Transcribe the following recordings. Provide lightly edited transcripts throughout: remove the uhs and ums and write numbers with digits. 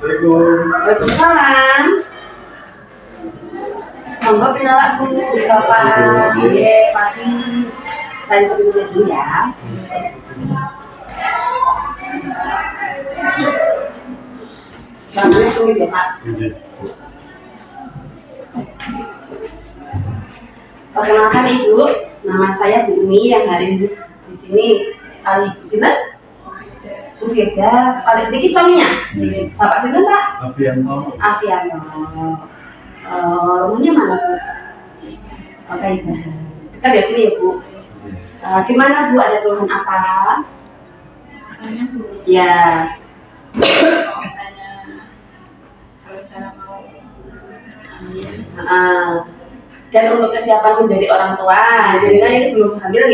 Waalaikumsalam. Monggo pinalak Bu Bapak. Nggih, pagi. Saya tutup pintunya dulu ya. Assalamualaikum ya Pak. Perkenalkan Ibu, nama saya Bu Umi yang hari ini di sini. Kali Ibu sinten? Bu Firda. Kali ini suaminya? Bapak sinten Pak? Afianto. Rumahnya mana Bu? Oke, dekat ya sini ya Bu. Gimana Bu, ada keluhan apa? Tanya Bu. Ya. Tanya kalau cara mau hamil. Dan untuk kesiapan menjadi orang tua, jadi kan ini belum hamil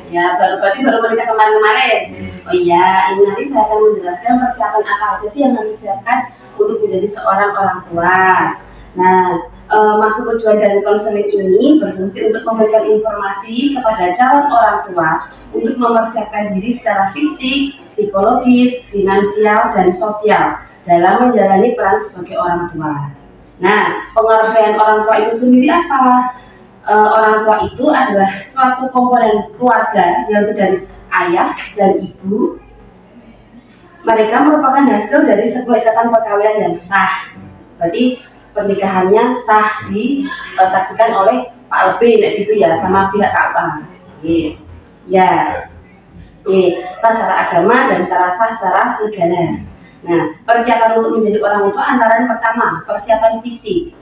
ya, berarti baru menikah kemarin. Oh iya, ini nanti saya akan menjelaskan persiapan apa aja sih yang harus disiapkan untuk menjadi seorang orang tua. Nah, maksud tujuan dari konseling ini berfungsi untuk memberikan informasi kepada calon orang tua untuk mempersiapkan diri secara fisik, psikologis, finansial, dan sosial dalam menjalani peran sebagai orang tua. Nah, pengertian orang tua itu sendiri apa? Orang tua itu adalah suatu komponen keluarga yang terdiri dari ayah dan ibu. Mereka merupakan hasil dari sebuah ikatan perkawinan yang sah. Berarti pernikahannya sah disaksikan oleh Pak Lebih, itu ya, sama pihak Ka'bah. Ya, sah secara agama dan sah secara negara. Nah, persiapan untuk menjadi orang tua antara yang pertama, persiapan fisik,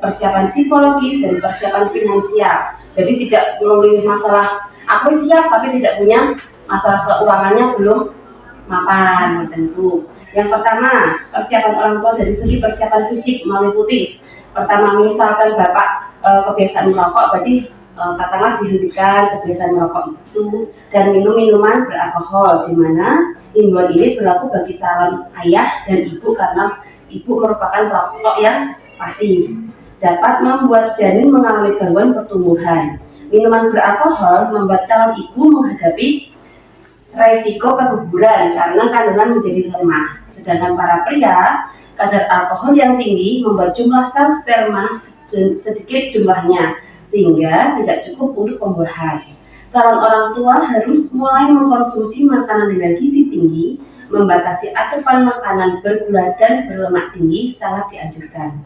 persiapan psikologis, dan persiapan finansial. Jadi tidak melalui masalah aku siap tapi tidak punya masalah keuangannya belum mapan tentu. Yang pertama, persiapan orang tua dari segi persiapan fisik meliputi pertama, misalkan Bapak kebiasaan merokok, berarti katakanlah dihentikan kebiasaan merokok itu dan minum minuman beralkohol, di mana himbauan ini berlaku bagi calon ayah dan ibu karena ibu merupakan perokok yang pasif, dapat membuat janin mengalami gangguan pertumbuhan. Minuman beralkohol membuat calon ibu menghadapi resiko keguguran karena kandungan menjadi lemah, sedangkan para pria kadar alkohol yang tinggi membuat jumlah sel sperma sedikit jumlahnya sehingga tidak cukup untuk pembuahan. Calon orang tua harus mulai mengkonsumsi makanan dengan gizi tinggi, membatasi asupan makanan bergula dan berlemak tinggi sangat dianjurkan.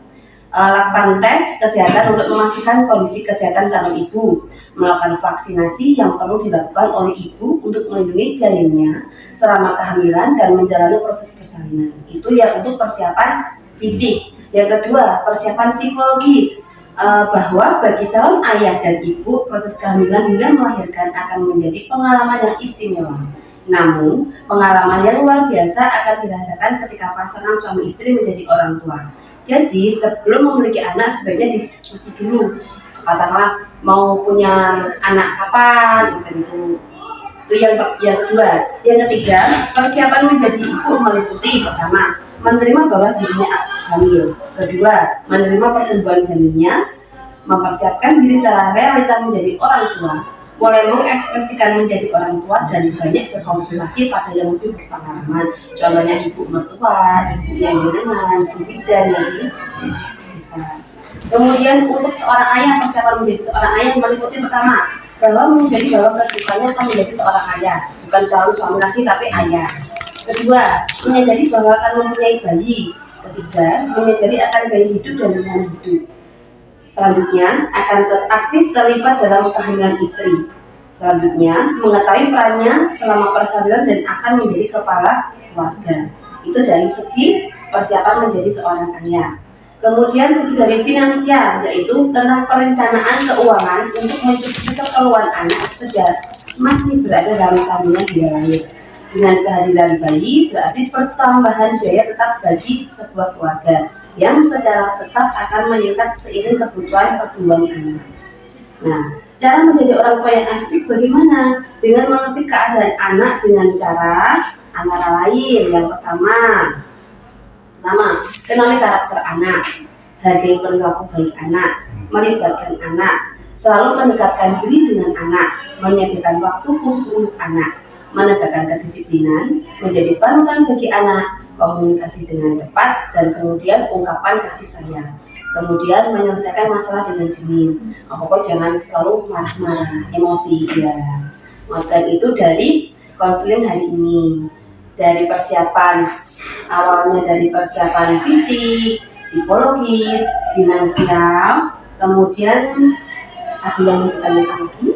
Lakukan tes kesehatan untuk memastikan kondisi kesehatan calon ibu, melakukan vaksinasi yang perlu dilakukan oleh ibu untuk melindungi janinnya selama kehamilan dan menjalani proses persalinan. Itu ya untuk persiapan fisik. Yang kedua, persiapan psikologis. Bahwa bagi calon ayah dan ibu, proses kehamilan hingga melahirkan akan menjadi pengalaman yang istimewa. Namun, pengalaman yang luar biasa akan dirasakan ketika pasangan suami istri menjadi orang tua. Jadi, sebelum memiliki anak sebaiknya diskusi dulu. Katakanlah mau punya anak kapan, gitu. Itu yang kedua. Yang ketiga, persiapan menjadi ibu meliputi pertama, menerima bahwa dirinya hamil. Kedua, menerima pertumbuhan janinnya, mempersiapkan diri secara realita menjadi orang tua, mulai mengekspresikan menjadi orang tua dan banyak berkonsultasi pada yang lebih berpengalaman. Contohnya ibu mertua, ibu yang jenengan, ibu bidan yang bisa. Kemudian untuk seorang ayah, persiapan menjadi seorang ayah meliputi pertama, bahwa kehidupannya akan menjadi seorang ayah, bukan calon suami lagi tapi ayah. Kedua, menyadari bahwa akan mempunyai bayi. Ketiga, menyadari akan gaya hidup dan lingkungan hidup. Selanjutnya, akan aktif terlibat dalam kehamilan istri. Selanjutnya, mengetahui perannya selama persalinan dan akan menjadi kepala keluarga. Itu dari segi persiapan menjadi seorang ayah. Kemudian segi dari finansial, yaitu tentang perencanaan keuangan untuk mencukupi keperluan anak sejak masih berada dalam kandungan dia lahir. Dengan kehadiran bayi berarti pertambahan biaya tetap bagi sebuah keluarga yang secara tetap akan meningkat seiring kebutuhan pertumbuhan anak. Nah, cara menjadi orang tua yang aktif bagaimana? Dengan mengerti keadaan anak dengan cara antara lain. Yang pertama, kenali karakter anak, hargai perilaku baik anak, melibatkan anak, selalu mendekatkan diri dengan anak, menyediakan waktu khusus untuk anak, menegakkan kedisiplinan, menjadi panutan bagi anak, komunikasi dengan tepat, dan kemudian ungkapan kasih sayang. Kemudian menyelesaikan masalah dengan jernih. Pokoknya jangan selalu marah-marah, emosi ya. Dan itu dari konseling hari ini, dari persiapan awalnya dari persiapan fisik, psikologis, finansial, kemudian ada yang mau ditanyakan lagi?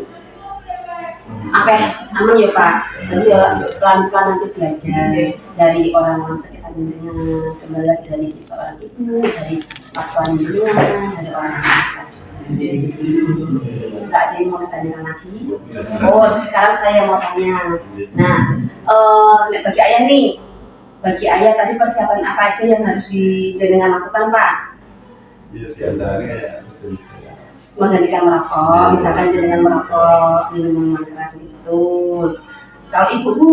Oke, aman ya Pak. Nanti ya pelan-pelan nanti belajar dari orang-orang sekitar jenengan, kembali lagi dari seorang ibu, dari pakuan jenengan, dari orang sekitar juga. Enggak ada yang mau ditanyakan lagi. Oh, sekarang saya mau tanya. Nah, bagi ayah nih, bagi ayah tadi persiapan apa aja yang harus jenengan lakukan Pak? Iya, diantaranya ya sejenis Menggantikan merokok, misalkan jenengan merokok, minuman keras gitu. Kalau ibu Bu,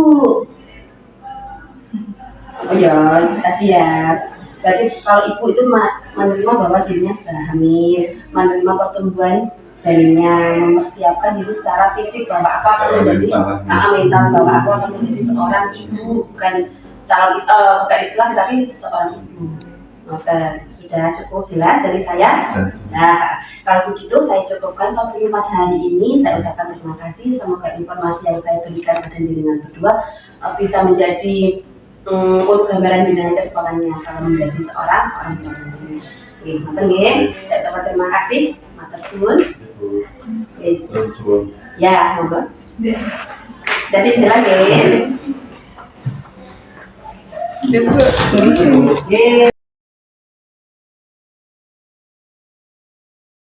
oh ya tadi ya. Berarti kalau ibu itu menerima bahwa dirinya sudah hamil, menerima pertumbuhan janinnya, mempersiapkan diri secara fisik bahwa apa akan menjadi mental bahwa aku akan menjadi seorang ibu, bukan calon bukan istilah tapi seorang ibu. Oke, sudah cukup jelas dari saya. Nah, kalau begitu saya cukupkan konseling pada hari ini. Saya ucapkan terima kasih. Semoga informasi yang saya berikan pada jenengan berdua bisa menjadi untuk gambaran jenengan ke depannya kalau menjadi seorang orang tua nanti. Oke, matur nggih. Saya ucapkan terima kasih. Matur suwun. Ya, monggo. Jadi silakan. Ibu. Oke.